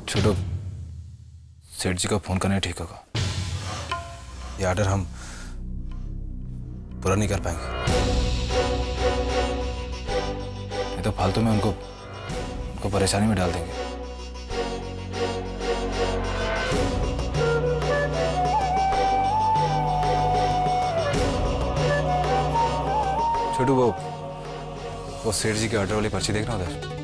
छोटू, सेठ जी को फोन करना ठीक होगा। ये ऑर्डर हम पूरा नहीं कर पाएंगे। ये तो फालतू में उनको परेशानी में डाल देंगे। छोटू, वो सेठ जी के ऑर्डर वाली पर्ची देखना उधर।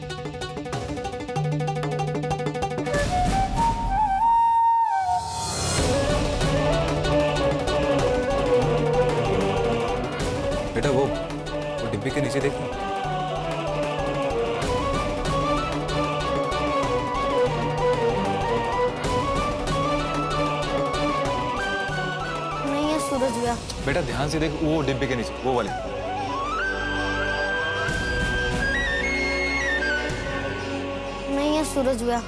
बेटा वो डिब्बे के नीचे देखना। नहीं है सूरज भैया। बेटा ध्यान से देख, वो डिब्बे के नीचे, वो वाले। नहीं है सूरज भैया।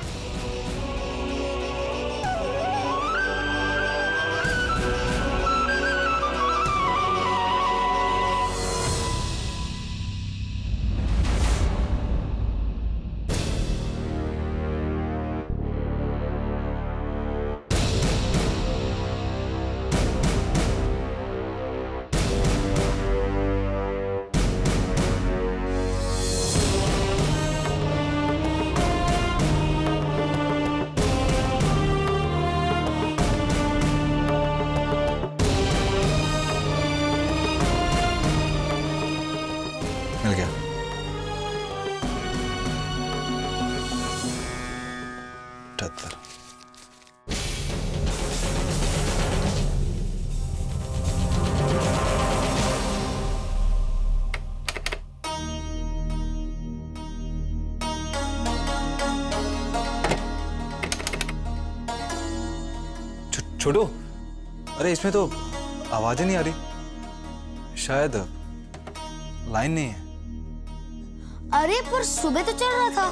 मिल गया। अठहत्तर। छोटू, अरे इसमें तो आवाज ही नहीं आ रही। शायद लाइन नहीं है। अरे पर सुबह तो चल रहा था।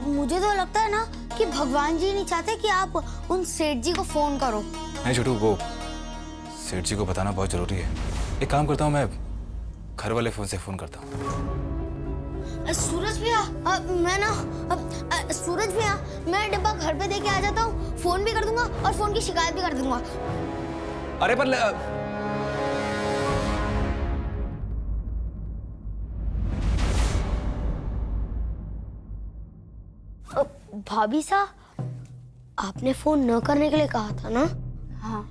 मुझे तो लगता है ना कि भगवान जी नहीं चाहते कि आप उन सेठ जी को फोन करो। नहीं छोटू, वो सेठ जी को बताना बहुत जरूरी है। एक काम करता हूँ, मैं घर वाले फोन से फोन करता हूँ। सूरज भैया, मैं ना सूरज भैया, मैं डिब्बा घर पे दे के आ जाता हूँ। फोन भी कर दूंगा और फोन की शिकायत भी कर दूंगा। अरे पर भाभी साहब, आपने फोन न करने के लिए कहा था ना? हाँ।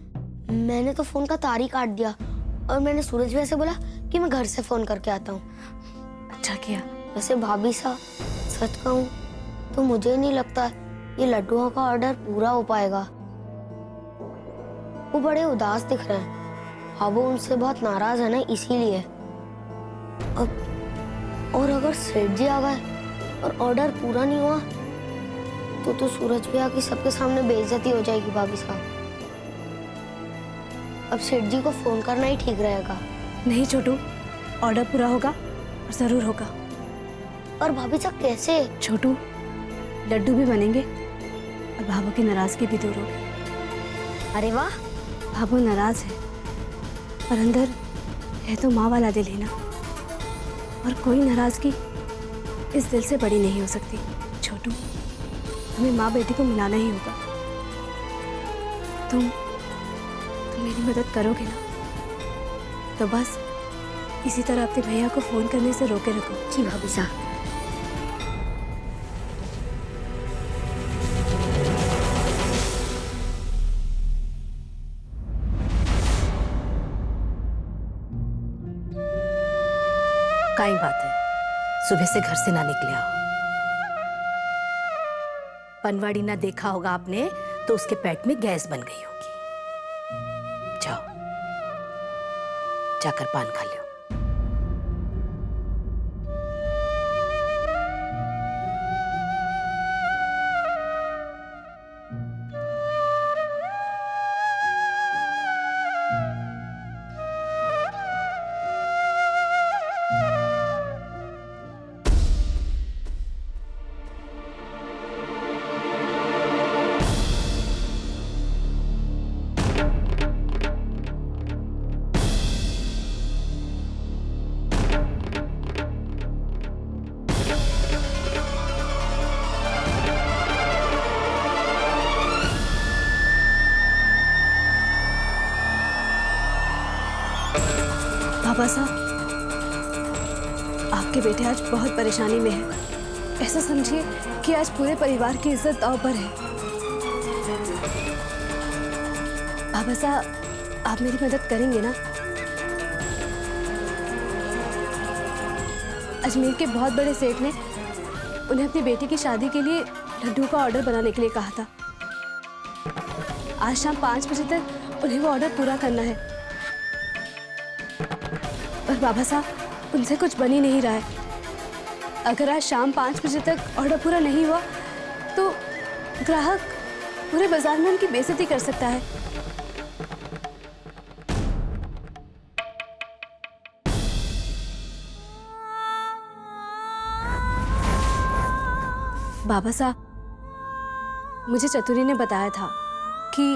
मैंने तो फोन का तार ही काट दिया और मैंने सूरज भैया से बोला कि मैं घर से फोन करके आता हूँ। अच्छा किया। वैसे भाभी साहब, सच कहूँ तो मुझे नहीं लगता ये लड्डुओं का ऑर्डर पूरा हो पाएगा। वो बड़े उदास दिख रहे हैं। हाँ, वो उनसे बहुत नाराज है ना, इसीलिए। और अगर सेठ जी आ गए और ऑर्डर पूरा नहीं हुआ तो सूरज भैया की सबके सामने बेइज्जती हो जाएगी भाभी साहब। अब सेठ जी को फोन करना ही ठीक रहेगा। नहीं छोटू, ऑर्डर पूरा होगा और जरूर होगा। और भाभी साहब कैसे? छोटू, लड्डू भी बनेंगे और भाभू की नाराजगी भी दूर होगी। अरे वाह। भाभू नाराज है और अंदर है तो माँ वाला दिल ही ना। और कोई नाराजगी इस दिल से बड़ी नहीं हो सकती। छोटू, हमें माँ बेटी को मिलाना ही होगा। तुम मेरी मदद करोगे ना? तो बस इसी तरह अपने भैया को फोन करने से रोके रखो। जी भाभी साहब। काई बात है, सुबह से घर से ना निकले आओ। पनवाड़ी ना देखा होगा आपने तो उसके पेट में गैस बन गई होगी। जाओ, जाकर पान खा लो। बाबा साहब, आपके बेटे आज बहुत परेशानी में है। ऐसा समझिए कि आज पूरे परिवार की इज्जत दांव पर है। बाबा साहब, आप मेरी मदद करेंगे ना? अजमेर के बहुत बड़े सेठ ने उन्हें अपनी बेटी की शादी के लिए लड्डू का ऑर्डर बनाने के लिए कहा था। आज शाम 5 बजे तक उन्हें वो ऑर्डर पूरा करना है। और बाबा साहब, उनसे कुछ बन ही नहीं रहा है। अगर आज शाम 5 बजे तक ऑर्डर पूरा नहीं हुआ तो ग्राहक पूरे बाजार में उनकी बेइज्जती कर सकता है। बाबा साहब, मुझे चतुरी ने बताया था कि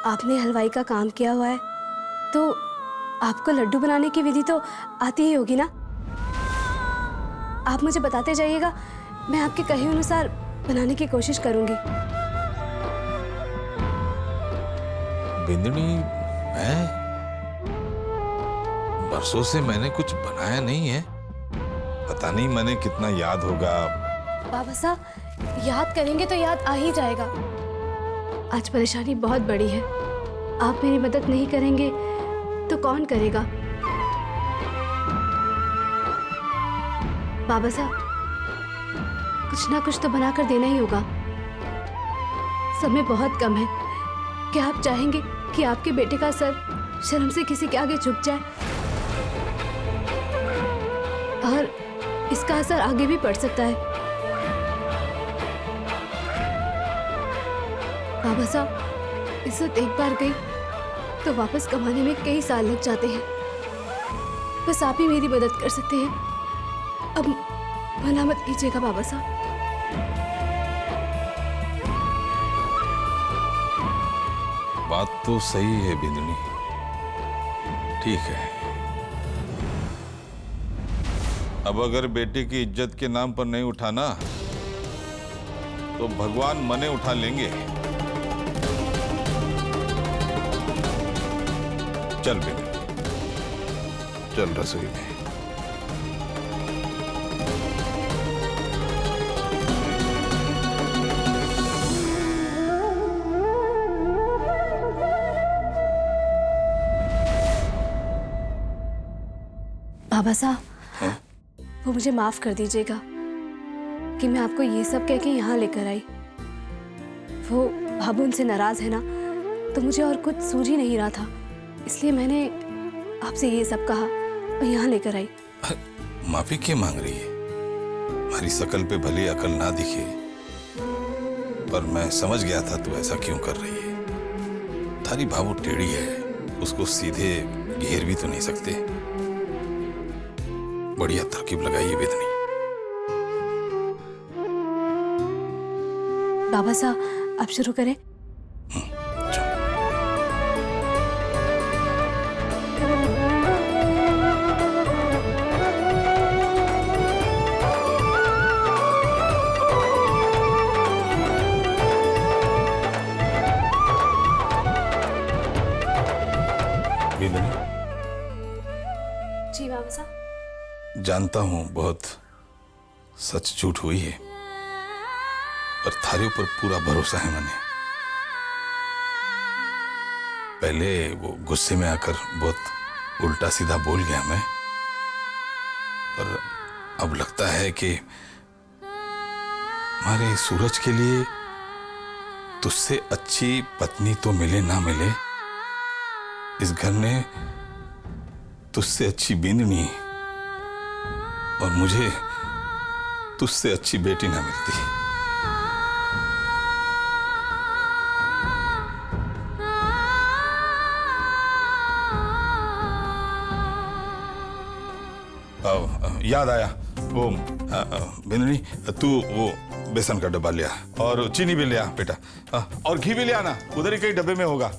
आपने हलवाई का काम किया हुआ है, तो आपको लड्डू बनाने की विधि तो आती ही होगी ना? आप मुझे बताते जाइएगा, मैं आपके कहे अनुसार बनाने की कोशिश करूंगी। बिंदनी, मैं बरसों से मैंने कुछ बनाया नहीं है। पता नहीं मैंने कितना याद होगा। बाबा साहब, याद करेंगे तो याद आ ही जाएगा। आज परेशानी बहुत बड़ी है। आप मेरी मदद नहीं करेंगे तो कौन करेगा? बाबा साहब, कुछ ना कुछ तो बनाकर देना ही होगा। समय बहुत कम है। क्या आप चाहेंगे कि आपके बेटे का सर शर्म से किसी के आगे झुक जाए? और इसका असर आगे भी पड़ सकता है। बाबा साहब, इज्जत एक बार गई तो वापस कमाने में कई साल लग जाते हैं। बस आप ही मेरी मदद कर सकते हैं। अब मना मत कीजिएगा बाबा साहब। बात तो सही है बिंदनी, ठीक है। अब अगर बेटे की इज्जत के नाम पर नहीं उठाना तो भगवान मने उठा लेंगे। चल बिंदनी, चल रसोई में। बाबा साहब, वो मुझे माफ कर दीजिएगा कि मैं आपको ये सब कह के यहाँ लेकर आई। वो भाभू उनसे नाराज है ना, तो मुझे और कुछ सूझ ही नहीं रहा था, इसलिए मैंने आपसे ये सब कहा और यहाँ लेकर आई। माफी क्यों मांग रही है? हमारी शकल पे भले अकल ना दिखे, पर मैं समझ गया था तू ऐसा क्यों कर रही है। थारी भावो टेढ़ी है, उसको सीधे घेर भी तो नहीं सकते। बढ़िया तरकीब लगाई है बिंदनी। बाबा साहब, आप शुरू करें। बिंदनी, जी बाबा साहब। जानता हूं बहुत सच झूठ हुई है, पर थारे ऊपर पूरा भरोसा है मैंने। पहले वो गुस्से में आकर बहुत उल्टा सीधा बोल गया मैं, पर अब लगता है कि हमारे सूरज के लिए तुझसे अच्छी पत्नी तो मिले ना मिले, इस घर ने तुझसे अच्छी बिंदनी और मुझे तुझसे अच्छी बेटी ना मिलती। याद आया, वो बिंदनी, तू वो बेसन का डब्बा लिया और चीनी भी लिया बेटा, और घी भी लिया ना, उधर ही कहीं डब्बे में होगा।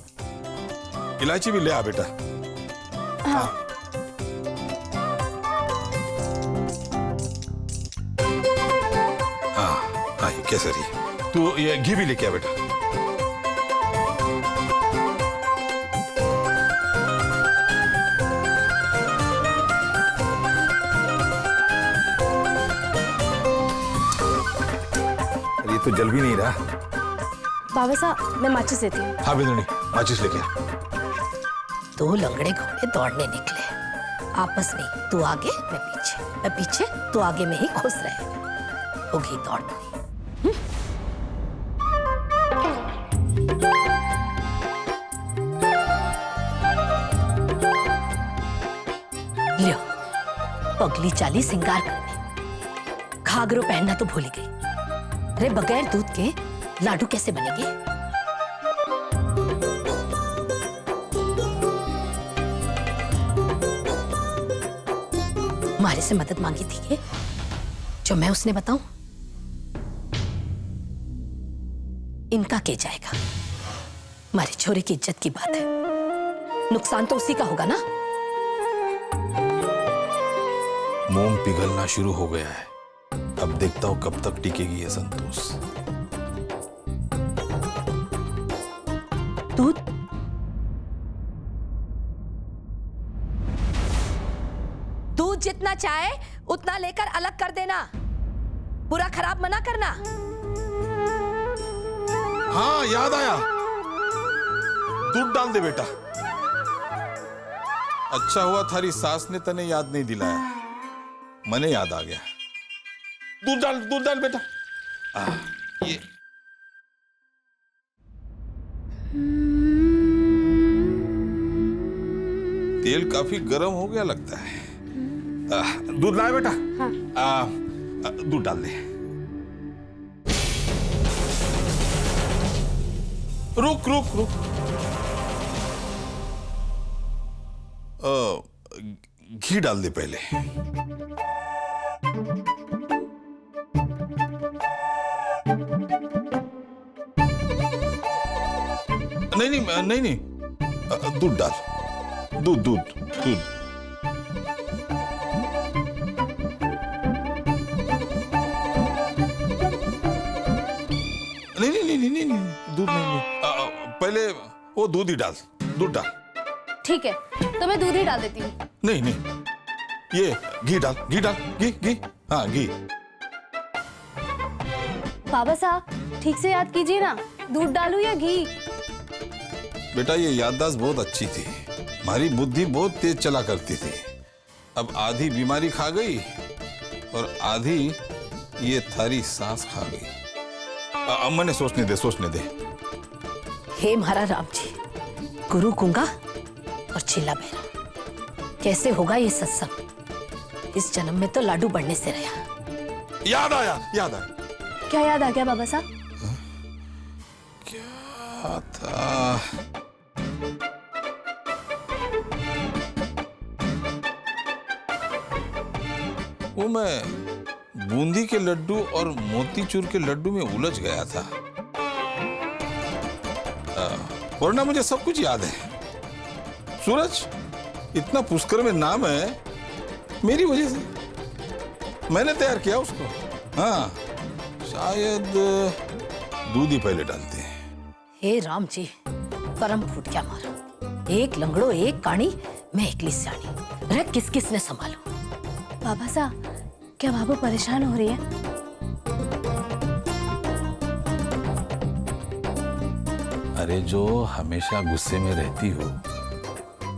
इलायची भी लिया बेटा। हाँ। हाँ, ये केसरी, तू ये घी भी लेके आ बेटा। ये तो जल भी नहीं रहा। बाबा साहब मैं माचिस देती हूँ। हाँ बिंदुनी, माचिस लेके आ। दो लंगड़े घोड़े दौड़ने निकले आपस में, तू आगे मैं पीछे तू आगे में ही खुश रहे, होगी दौड़ पूरी। लियो पगली चाली सिंगार करने, घाघरो पहनना तो भूल ही गई। अरे बगैर दूध के लाडू कैसे बनेंगे? मारे से मदद मांगी थी ये, जो मैं उसने बताऊं? इनका के जाएगा? हमारे छोरे की इज्जत की बात है, नुकसान तो उसी का होगा ना। मोम पिघलना शुरू हो गया है, अब देखता हूं कब तक टिकेगी ये संतोष। दूध दूध जितना चाहे उतना लेकर अलग कर देना, पूरा खराब मना करना। हाँ याद आया, दूध डाल दे बेटा। अच्छा हुआ थारी सास ने तने याद नहीं दिलाया, मने याद आ गया। दूध डाल बेटा। ये तेल काफी गर्म हो गया लगता है। दूध लाए बेटा। हाँ। दूध डाल दे। रुक रुक रुक, घी डाल दे पहले। नहीं, दूध डाल, दूध। नहीं, दूध नहीं। पहले वो दूध ही डाल, दूध डाल। ठीक है, तो मैं दूध ही डाल देती हूँ। नहीं, ये घी डाल, घी। हाँ घी। बाबा साहब ठीक से याद कीजिए ना, दूध डालूं या घी? बेटा ये याददाश्त बहुत अच्छी थी, हमारी बुद्धि बहुत तेज चला करती थी। अब आधी बीमारी खा गई और आधी ये थारी सांस खा गई। मैंने सोचने दे। हे महाराज राम जी, गुरु गूंगा और चिल्ला बहरा, कैसे होगा ये सत्संग? इस जन्म में तो लाडू बढ़ने से रहा। याद आया। क्या याद आ गया बाबा साहब? क्या था? वो मैं बूंदी के लड्डू और मोतीचूर के लड्डू में उलझ गया था, वरना मुझे सब कुछ याद है। सूरज इतना पुष्कर में नाम है मेरी वजह से, मैंने तैयार किया उसको। हाँ शायद दूध ही पहले डालते हैं। हे राम जी, करम फूट क्या मारा, एक लंगड़ो एक काणी, मैं एकली सियाणी, अरे किस ने संभालू? बाबा साहब क्या बाबू परेशान हो रही है? अरे जो हमेशा गुस्से में रहती हो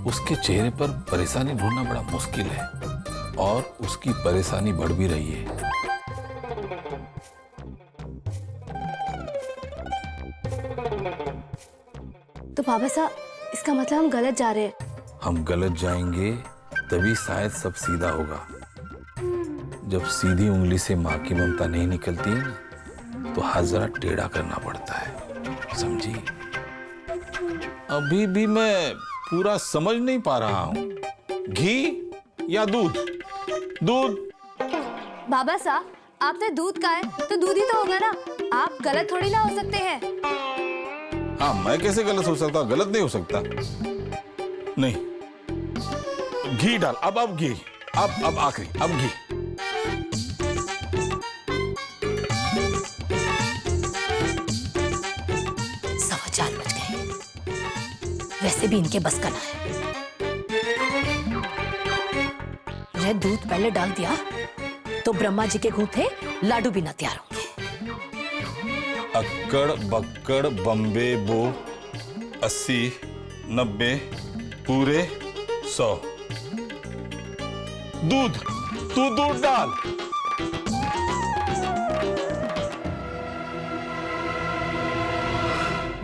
उसके चेहरे पर परेशानी ढूंढना बड़ा मुश्किल है, और उसकी परेशानी बढ़ भी रही है। तो बाबा साहब इसका मतलब हम गलत जा रहे हैं? हम गलत जाएंगे तभी शायद सब सीधा होगा। जब सीधी उंगली से माँ की ममता नहीं निकलती है तो हाथ जरा टेढ़ा करना पड़ता है, समझी? अभी भी मैं पूरा समझ नहीं पा रहा हूं, घी या दूध? बाबा साहब आपने दूध कहा है तो दूध ही तो होगा ना, आप गलत थोड़ी ना हो सकते हैं। हाँ मैं कैसे गलत हो सकता? गलत नहीं हो सकता। नहीं, घी डाल। अब घी, अब आखिरी, अब घी। वैसे भी इनके बस का ना है। रे दूध पहले डाल दिया तो ब्रह्मा जी के गूंथे लाडू भी ना तैयार होंगे। अक्कड़ बक्कड़ बम्बे बो 80 90 पूरे 100। दूध, तू दूध डाल।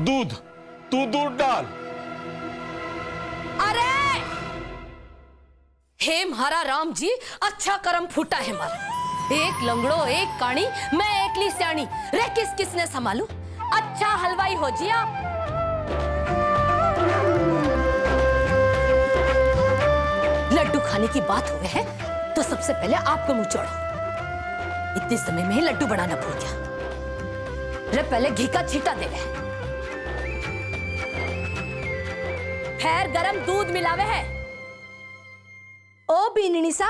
दूध, तू दूध डाल। अरे हे महारा राम जी, अच्छा कर्म फूटा है हमारा। एक लंगड़ो एक काणी, मैं एकली स्याणी, रे किस किसने संभालू। अच्छा हलवाई हो जी आप। लड्डू खाने की बात हुए है तो सबसे पहले आपको मुंह चढ़ो। इतने समय में ही लड्डू बनाना भूल गया। रे पहले घी का छींटा दे रहे, खैर गरम दूध मिलावे है। ओ बीननी सा,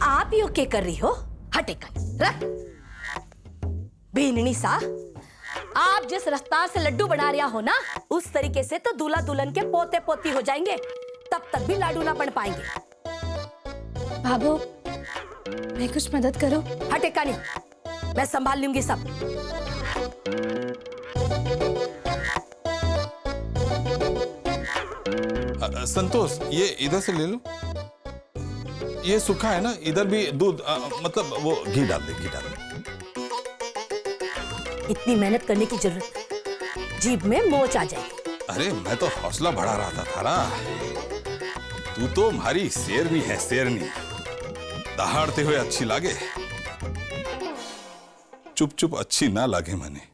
आप यो क्या कर रही हो? हटे कर रख। बीननी सा, आप जिस रफ्तार से लड्डू बना रहा हो ना, उस तरीके से तो दूल्हा दुल्हन के पोते पोती हो जाएंगे, तब तक भी लाडू ना बन पाएंगे। बाबू, मैं कुछ मदद करूं? हटे कानी, मैं संभाल लूंगी सब। संतोष, ये इधर से ले लो। ये सूखा है ना, इधर भी दूध मतलब वो घी डाल दे, घी डाल दे। इतनी मेहनत करने की जरूरत है, जीभ में मोच आ जाएगी। अरे मैं तो हौसला बढ़ा रहा था थारा। तू तो हमारी शेरनी है, शेरनी। दहाड़ते हुए अच्छी लागे, चुप चुप अच्छी ना लागे मने।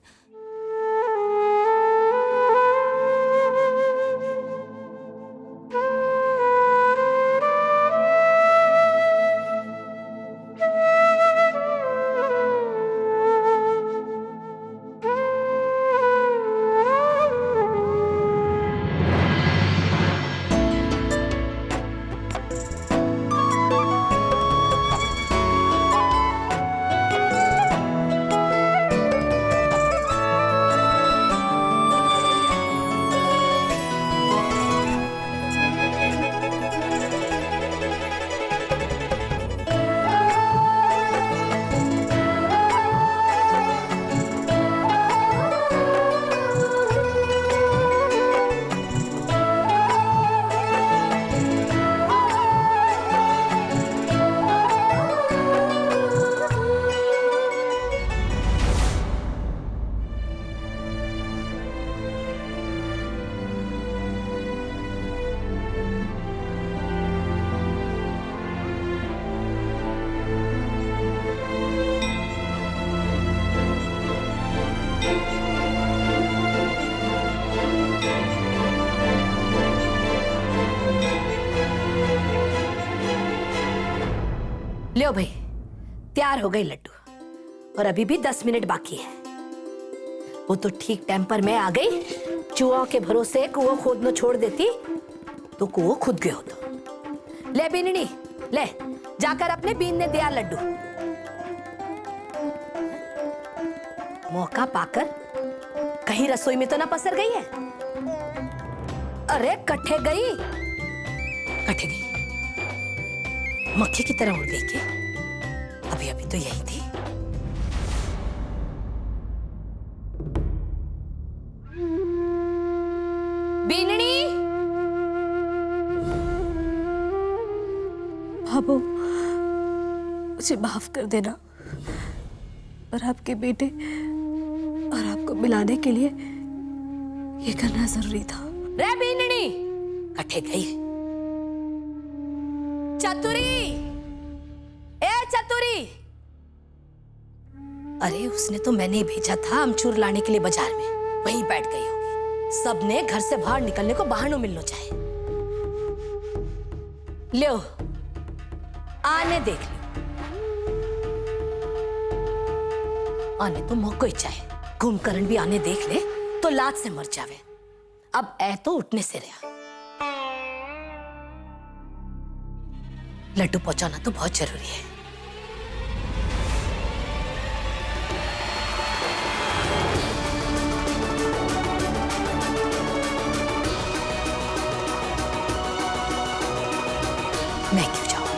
लो भाई, तैयार हो गई लड्डू, और अभी भी 10 मिनट बाकी है। वो तो ठीक टाइम पर मैं आ गई। चूहों के भरोसे कुआं खोदना छोड़ देती तो कुआं खुद गए होता। ले बीननी, ले जाकर अपने बीन ने दिया लड्डू। मौका पाकर कहीं रसोई में तो ना पसर गई है। अरे कट्ठे गई, कट्ठे गई, मक्खी की तरह उड़ गई क्या? अभी अभी तो यही थी। बीननी, बाबू, मुझे माफ कर देना, पर आपके बेटे और आपको मिलाने के लिए ये करना जरूरी था। रे बीननी, कट्ठे गई। चतुरी, ए चतुरी। अरे उसने तो मैंने भेजा था अमचूर लाने के लिए बाजार में, वहीं बैठ गई होगी। सबने घर से बाहर निकलने को बहाना मिलना चाहिए। लो, आने देख लो। आने तो मौका ही चाहिए। कुंभकर्ण भी आने देख ले तो लात से मर जावे। अब ऐ तो उठने से रहा। लड्डू पहुंचाना तो बहुत जरूरी है। मैं क्यों जाऊं?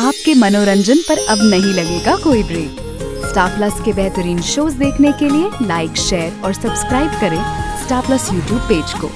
आपके मनोरंजन पर अब नहीं लगेगा कोई ब्रेक। स्टार प्लस के बेहतरीन शोज देखने के लिए लाइक, शेयर और सब्सक्राइब करें स्टार प्लस यूट्यूब पेज को।